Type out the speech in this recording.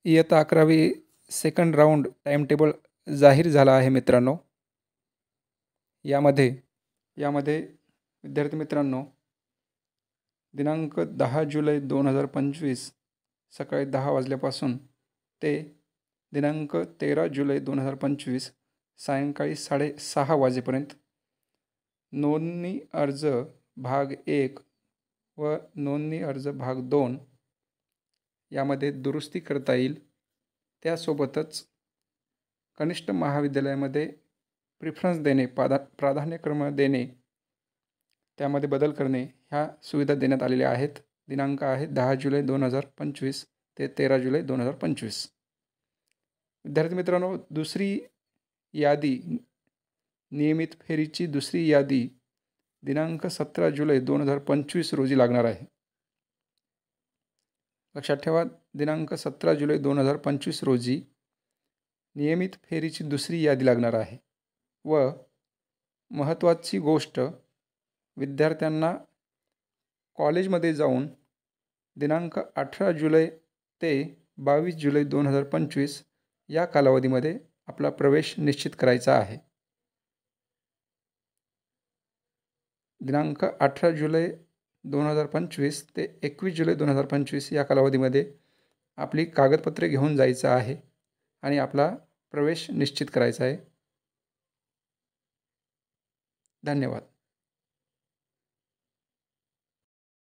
इयत्ता 11वी second round timetable जाहीर झाला आहे मित्रांनो. यामध्ये विद्यार्थी मित्रांनो, दिनांक 10 जुलै 2025 सकाळी 10 वाजल्यापासून ते दिनांक 13 जुलै 2025 सायंकाळी 6:30 वाजेपर्यंत नोंदणी अर्ज भाग 1 व नोंदणी अर्ज भाग 2 यामध्ये दुरुस्ती करता येईल. त्यासोबतच कनिष्ठ महाविद्यालयामध्ये प्रिफरन्स देणे, प्राधान्यक्रम देणे, त्यामध्ये बदल करणे ह्या सुविधा देण्यात आलेल्या आहेत. दिनांक आहे 10 जुलै 2025 ते 13 जुलै 2025. विद्यार्थी मित्रांनो, दुसरी यादी, नियमित फेरीची दुसरी यादी दिनांक 17 जुलै 2025 रोजी लागणार आहे. लक्षात ठेवा, दिनांक 17 जुलै 2025 रोजी नियमित फेरीची दुसरी यादी लागणार आहे. व महत्त्वाची गोष्ट, विद्यार्थ्यांना कॉलेजमध्ये जाऊन दिनांक 18 जुलै ते 22 जुलै 2025 या कालावधीमध्ये आपला प्रवेश निश्चित करायचा आहे. दिनांक 18 जुलै 2025 ते 21 जुलै 2025 या कालावधीमध्ये आपली कागदपत्रे घेऊन जायचं आहे आणि आपला प्रवेश निश्चित करायचा आहे. धन्यवाद.